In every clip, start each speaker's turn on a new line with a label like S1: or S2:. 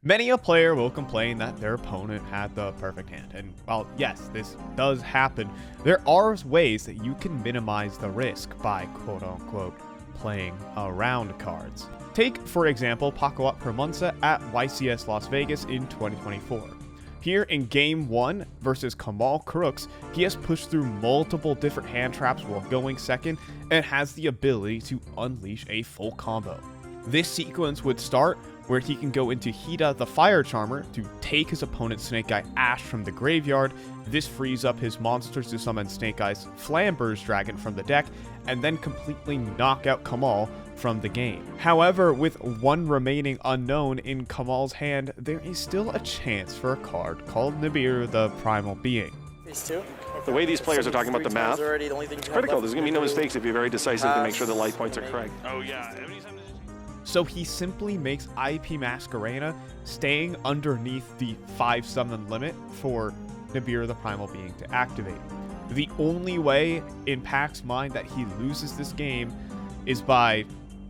S1: Many a player will complain that their opponent had the perfect hand, and while yes, this does happen, there are ways that you can minimize the risk by quote-unquote playing around cards. Take, for example, Pacoat Permunsa at YCS Las Vegas in 2024. Here in Game 1 versus Kamal Crooks, he has pushed through multiple different hand traps while going second and has the ability to unleash a full combo. This sequence would start where he can go into Hida the Fire Charmer to take his opponent's Snake Eye Ash from the graveyard. This frees up his monsters to summon Snake Eye's Flamber's Dragon from the deck, and then completely knock out Kamal from the game. However, with one remaining unknown in Kamal's hand, there is still a chance for a card called Nibiru the Primal Being.
S2: These two?
S3: The way these players are talking about the math, it's critical. There's going to be no mistakes if you're very decisive to make sure the life points are correct.
S4: Oh yeah.
S1: So he simply makes IP Masquerena staying underneath the 5 summon limit for Nibiru the Primal Being to activate. The only way in Pac's mind that he loses this game is by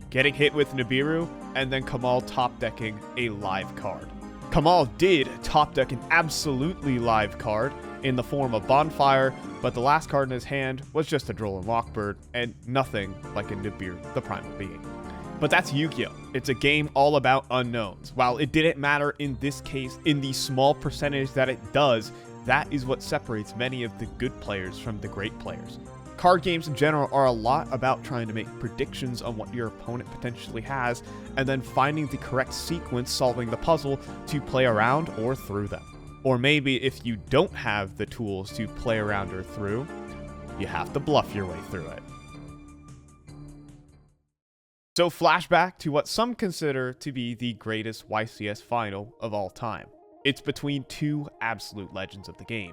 S1: getting hit with Nibiru and then Kamal top decking a live card. Kamal did top deck an absolutely live card in the form of Bonfire, but the last card in his hand was just a Droll and Lockbird and nothing like a Nibiru the Primal Being. But that's Yu-Gi-Oh! It's a game all about unknowns. While it didn't matter in this case, in the small percentage that it does, that is what separates many of the good players from the great players. Card games in general are a lot about trying to make predictions on what your opponent potentially has, and then finding the correct sequence solving the puzzle to play around or through them. Or maybe if you don't have the tools to play around or through, you have to bluff your way through it. So flashback to what some consider to be the greatest YCS final of all time. It's between two absolute legends of the game.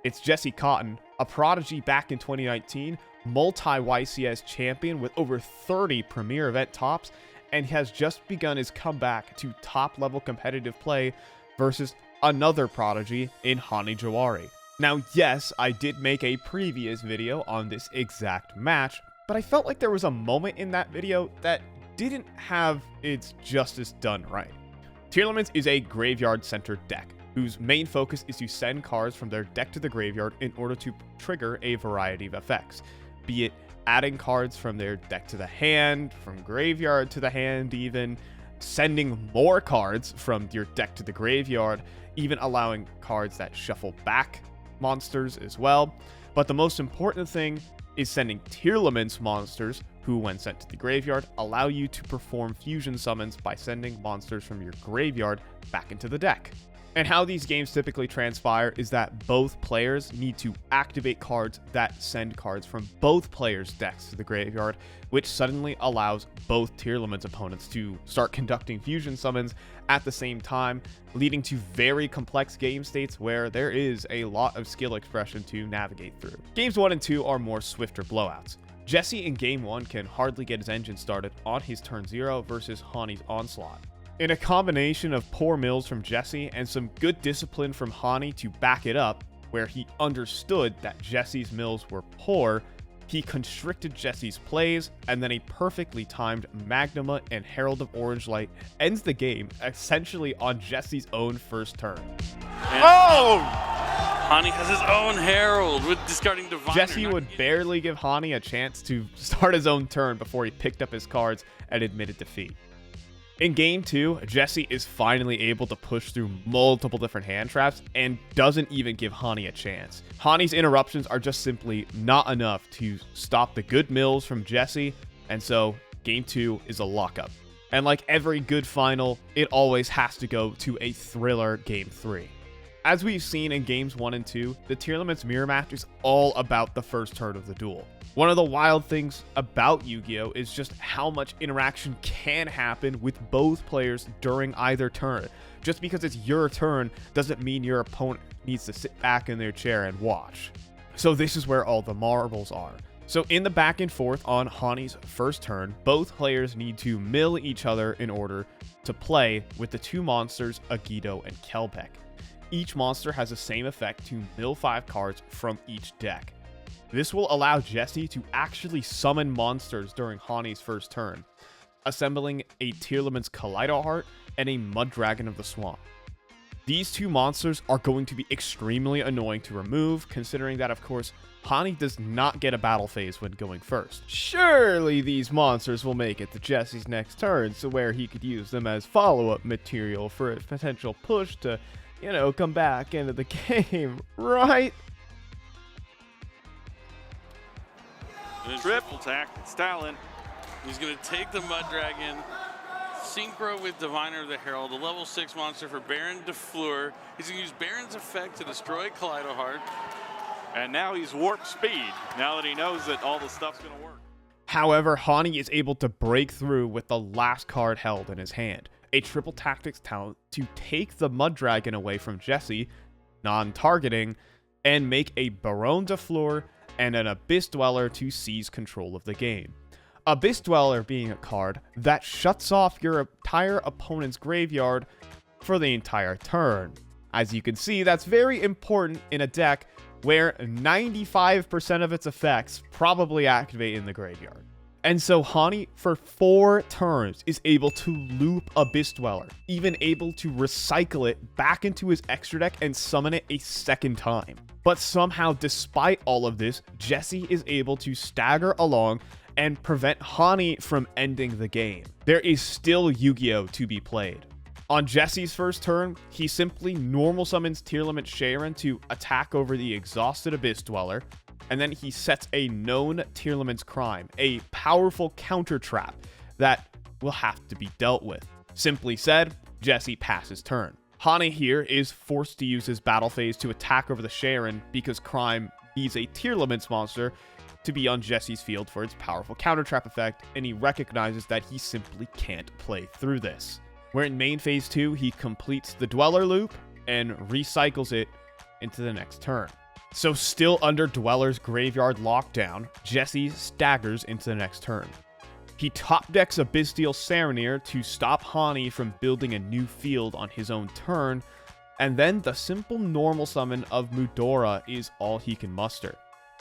S1: It's Jesse Cotton, a prodigy back in 2019, multi-YCS champion with over 30 premier event tops, and has just begun his comeback to top-level competitive play versus another prodigy in Hani Jawari. Now yes, I did make a previous video on this exact match, but I felt like there was a moment in that video that didn't have its justice done right. Tearlaments is a graveyard-centered deck, whose main focus is to send cards from their deck to the graveyard in order to trigger a variety of effects, be it adding cards from their deck to the hand, from graveyard to the hand even, sending more cards from your deck to the graveyard, even allowing cards that shuffle back monsters as well. But the most important thing is sending Tearlaments monsters, who when sent to the graveyard, allow you to perform fusion summons by sending monsters from your graveyard back into the deck. And how these games typically transpire is that both players need to activate cards that send cards from both players' decks to the graveyard, which suddenly allows both Tearlaments opponents to start conducting fusion summons at the same time, leading to very complex game states where there is a lot of skill expression to navigate through. Games 1 and 2 are more swifter blowouts. Jesse in Game 1 can hardly get his engine started on his turn 0 versus Hani's Onslaught. In a combination of poor mills from Jesse and some good discipline from Hani to back it up, where he understood that Jesse's mills were poor, he constricted Jesse's plays, and then a perfectly timed Magnuma and Herald of Orange Light ends the game essentially on Jesse's own first turn.
S4: Oh! Hani has his own Herald with discarding Diviner.
S1: Jesse would barely give Hani a chance to start his own turn before he picked up his cards and admitted defeat. In Game 2, Jesse is finally able to push through multiple different hand traps and doesn't even give Hani a chance. Hani's interruptions are just simply not enough to stop the good mills from Jesse, and so Game 2 is a lockup. And like every good final, it always has to go to a thriller Game 3. As we've seen in Games 1 and 2, the Tearlaments Mirror Match is all about the first turn of the duel. One of the wild things about Yu-Gi-Oh! Is just how much interaction can happen with both players during either turn. Just because it's your turn doesn't mean your opponent needs to sit back in their chair and watch. So this is where all the marbles are. So in the back and forth on Hani's first turn, both players need to mill each other in order to play with the two monsters Agido and Kelbeck. Each monster has the same effect to mill 5 cards from each deck. This will allow Jesse to actually summon monsters during Hani's first turn. assembling a Tearlaments Kaleido Heart and a Mud Dragon of the Swamp. These two monsters are going to be extremely annoying to remove, considering that, of course, Hani does not get a battle phase when going first. Surely these monsters will make it to Jesse's next turn, so where he could use them as follow-up material for a potential push to, you know, come back into the game, right?
S4: Triple attack, Stalin. He's going to take the Mud Dragon, synchro with Diviner the Herald, a level 6 monster for Baron DeFleur. He's going to use Baron's effect to destroy Kaleido Heart. And now he's warp speed, now that he knows that all the stuff's going to work.
S1: However, Hani is able to break through with the last card held in his hand, a triple tactics talent to take the Mud Dragon away from Jesse, non-targeting, and make a Baron DeFleur and an Abyss Dweller to seize control of the game. Abyss Dweller being a card that shuts off your entire opponent's graveyard for the entire turn. As you can see, that's very important in a deck where 95% of its effects probably activate in the graveyard. And so Hani, for 4 turns, is able to loop Abyss Dweller, even able to recycle it back into his extra deck and summon it a second time. But somehow, despite all of this, Jesse is able to stagger along and prevent Hani from ending the game. There is still Yu-Gi-Oh! To be played. On Jesse's first turn, he simply normal summons Tearlaments Sharon to attack over the exhausted Abyss Dweller, and then he sets a known Tearlaments Crime, a powerful counter trap that will have to be dealt with. Simply said, Jesse passes turn. Hani here is forced to use his battle phase to attack over the Sharon because Crime needs a Tearlaments monster to be on Jesse's field for its powerful counter trap effect, and he recognizes that he simply can't play through this. Where in main phase 2, he completes the Dweller loop and recycles it into the next turn. So still under Dweller's graveyard lockdown, Jesse staggers into the next turn. He top decks Abyssal Sereneer to stop Hani from building a new field on his own turn, and then the simple normal summon of Mudora is all he can muster.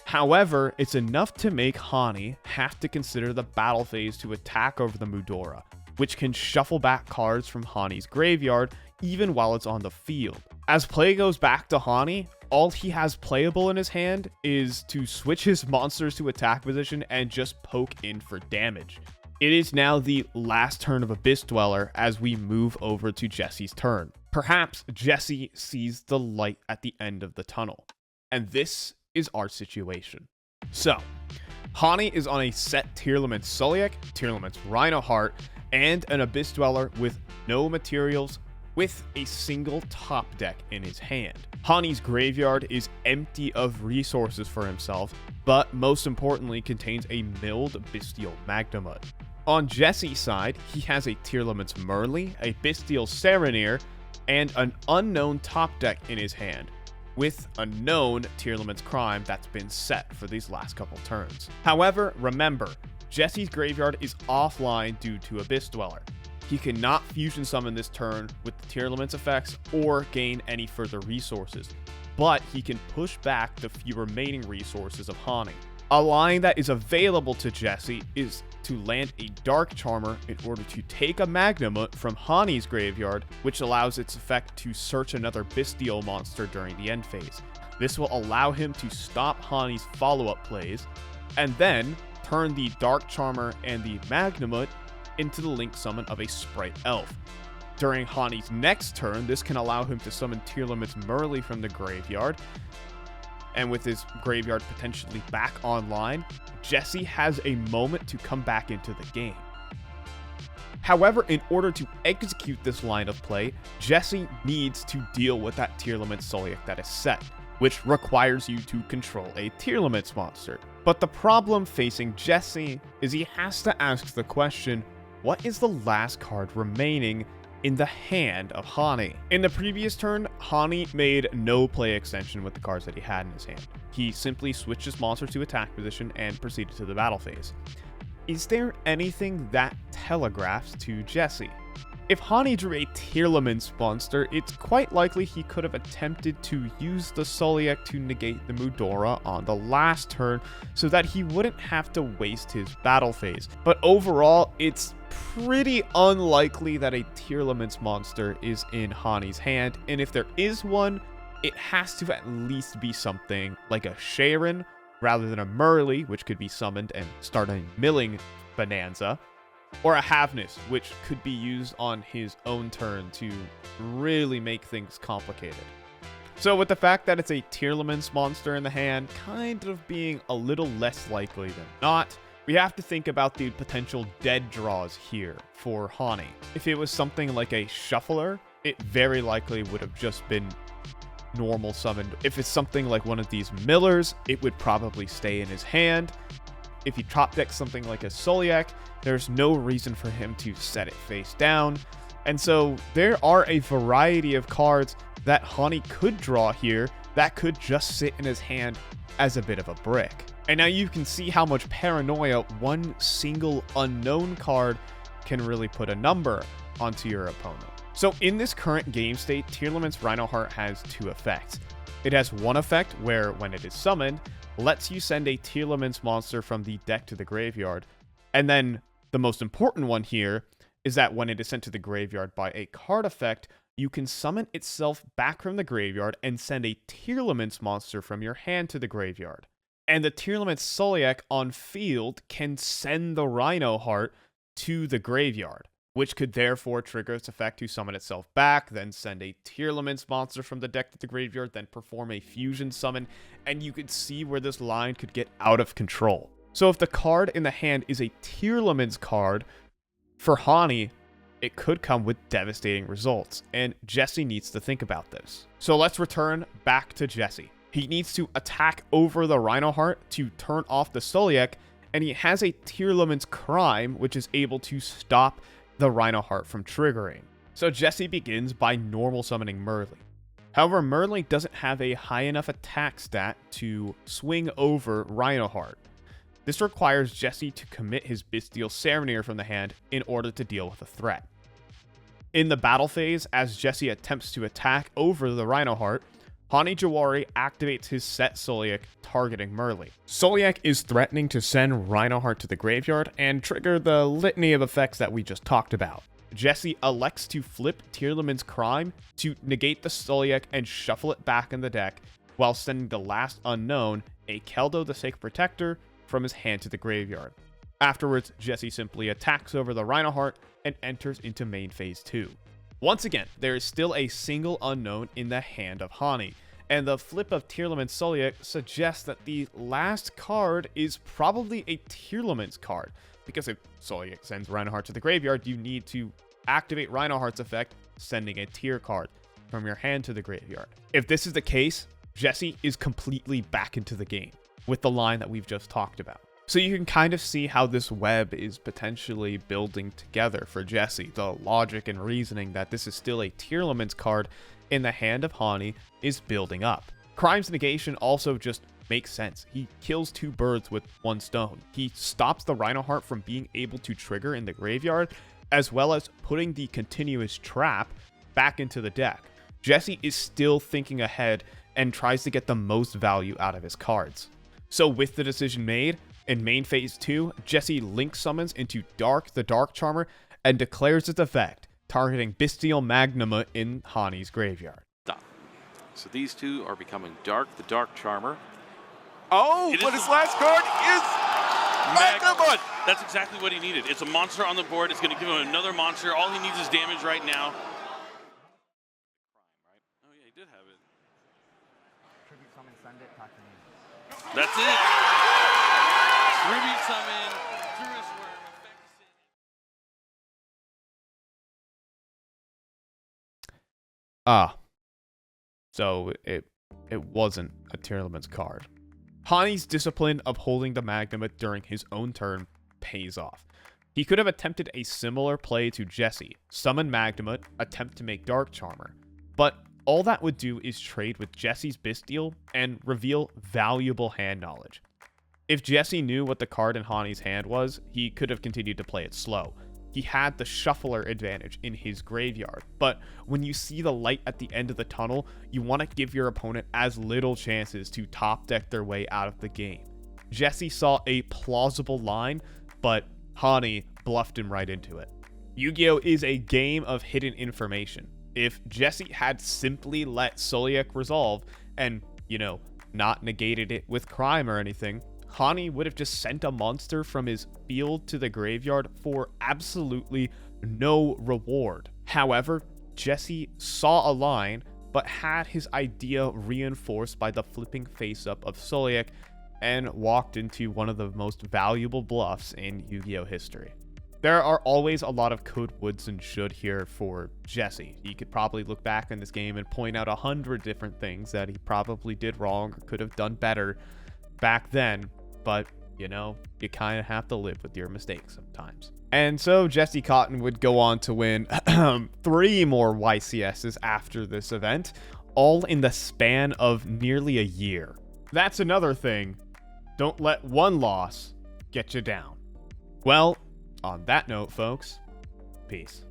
S1: However, it's enough to make Hani have to consider the battle phase to attack over the Mudora, which can shuffle back cards from Hani's graveyard even while it's on the field. As play goes back to Hani, all he has playable in his hand is to switch his monsters to attack position and just poke in for damage. It is now the last turn of Abyss Dweller as we move over to Jesse's turn. Perhaps Jesse sees the light at the end of the tunnel. And this is our situation. So, Hani is on a set Tearlaments Soliac, Tearlaments Rhino Heart, and an Abyss Dweller with no materials, with a single top deck in his hand. Hani's graveyard is empty of resources for himself, but most importantly contains a milled Bystial Magnemud. On Jesse's side, he has a Tearlaments Merly, a Bystial Sereneer, and an unknown top deck in his hand, with a known Tearlaments Crime that's been set for these last couple turns. However, remember, Jesse's graveyard is offline due to Abyss Dweller. He cannot fusion summon this turn with the Tearlaments effects or gain any further resources, but he can push back the few remaining resources of Hani. A line that is available to Jesse is to land a Dark Charmer in order to take a Magnemut from Hani's graveyard, which allows its effect to search another Bystial monster during the end phase. This will allow him to stop Hani's follow-up plays, and then turn the Dark Charmer and the Magnemut into the link summon of a Sprite Elf. During Hani's next turn, this can allow him to summon Tearlaments Merly from the graveyard, and with his graveyard potentially back online, Jesse has a moment to come back into the game. However, in order to execute this line of play, Jesse needs to deal with that Tearlaments Soliac that is set, which requires you to control a Tearlaments monster. But the problem facing Jesse is he has to ask the question, what is the last card remaining in the hand of Hani? In the previous turn, Hani made no play extension with the cards that he had in his hand. He simply switched his monster to attack position and proceeded to the battle phase. Is there anything that telegraphs to Jesse? If Hani drew a Tearlaments monster, it's quite likely he could have attempted to use the Soliac to negate the Mudora on the last turn so that he wouldn't have to waste his battle phase. But overall, it's pretty unlikely that a Tearlaments monster is in Hani's hand, and if there is one, it has to at least be something like a Sharon rather than a Merly, which could be summoned and start a milling bonanza, or a Havnus, which could be used on his own turn to really make things complicated. So with the fact that it's a Tearlaments monster in the hand kind of being a little less likely than not, we have to think about the potential dead draws here for Hani. If it was something like a Shuffler, it very likely would have just been normal summoned. If it's something like one of these Millers, it would probably stay in his hand. If you top deck something like a Soliak, there's no reason for him to set it face down. And so there are a variety of cards that Hani could draw here that could just sit in his hand as a bit of a brick. And now you can see how much paranoia one single unknown card can really put a number onto your opponent. So in this current game state, Tearlaments Rhinoheart has two effects. It has one effect where, when it is summoned, lets you send a Tearlaments monster from the deck to the graveyard. And then the most important one here is that when it is sent to the graveyard by a card effect, you can summon itself back from the graveyard and send a Tearlaments monster from your hand to the graveyard. And the Tearlaments Soliak on field can send the Rhinoheart to the graveyard, which could therefore trigger its effect to summon itself back, then send a Tearlaments monster from the deck to the graveyard, then perform a fusion summon, and you could see where this line could get out of control. So if the card in the hand is a Tearlaments card, for Hani, it could come with devastating results, and Jesse needs to think about this. So let's return back to Jesse. He needs to attack over the Rhinoheart to turn off the Soliak, and he has a Tearlaments Crime, which is able to stop the Rhinoheart from triggering. So Jesse begins by normal summoning Merly. However, Merly doesn't have a high enough attack stat to swing over Rhinoheart. This requires Jesse to commit his Bestial Sereneer from the hand in order to deal with the threat. In the battle phase, as Jesse attempts to attack over the Rhinoheart, Hani Jawari activates his set Soliak, targeting Merly. Soliak is threatening to send Rhinoheart to the graveyard and trigger the litany of effects that we just talked about. Jesse elects to flip Tearlaments Crime to negate the Soliak and shuffle it back in the deck, while sending the last unknown, a Keldo the Sacred Protector, from his hand to the graveyard. Afterwards, Jesse simply attacks over the Rhinoheart and enters into main phase 2. Once again, there is still a single unknown in the hand of Hani, and the flip of Tearlaments Soliak suggests that the last card is probably a Tearlaments card, because if Soliak sends Rhinoheart to the graveyard, you need to activate Rhinoheart's effect, sending a Tear card from your hand to the graveyard. If this is the case, Jesse is completely back into the game with the line that we've just talked about. So you can kind of see how this web is potentially building together for Jesse. The logic and reasoning that this is still a Tearlaments card in the hand of Hani is building up. Crime's negation also just makes sense. He kills two birds with one stone. He stops the Rhinoheart from being able to trigger in the graveyard, as well as putting the continuous trap back into the deck. Jesse is still thinking ahead and tries to get the most value out of his cards. So with the decision made, in main phase 2, Jesse link summons into Dark the Dark Charmer and declares its effect, targeting Bestial Magnuma in Hani's graveyard.
S2: So these two are becoming Dark the Dark Charmer.
S3: Oh, but his last card is Magnuma!
S4: That's exactly what he needed. It's a monster on the board. It's going to give him another monster. All he needs is damage right now. Oh yeah, he did have it.
S5: Tribute summon, send it, talk to me.
S4: That's it. Tribute summon, Tourist Worm,
S1: effect. So it wasn't a Tearlaments card. Hani's discipline of holding the Magnum during his own turn pays off. He could have attempted a similar play to Jesse, summon Magnum, attempt to make Dark Charmer, but all that would do is trade with Jesse's Bestial and reveal valuable hand knowledge. If Jesse knew what the card in Hani's hand was, he could have continued to play it slow. He had the Shuffler advantage in his graveyard, but when you see the light at the end of the tunnel, you want to give your opponent as little chances to top deck their way out of the game. Jesse saw a plausible line, but Hani bluffed him right into it. Yu-Gi-Oh! Is a game of hidden information. If Jesse had simply let Soliak resolve and, you know, not negated it with crime or anything, Hani would have just sent a monster from his field to the graveyard for absolutely no reward. However, Jesse saw a line, but had his idea reinforced by the flipping face-up of Soliak and walked into one of the most valuable bluffs in Yu-Gi-Oh! History. There are always a lot of could, woulds, and should here for Jesse. He could probably look back in this game and point out 100 different things that he probably did wrong or could have done better back then, but, you know, you kind of have to live with your mistakes sometimes. And so Jesse Cotton would go on to win 3 more YCSs after this event, all in the span of nearly a year. That's another thing. Don't let one loss get you down. Well, on that note, folks, peace.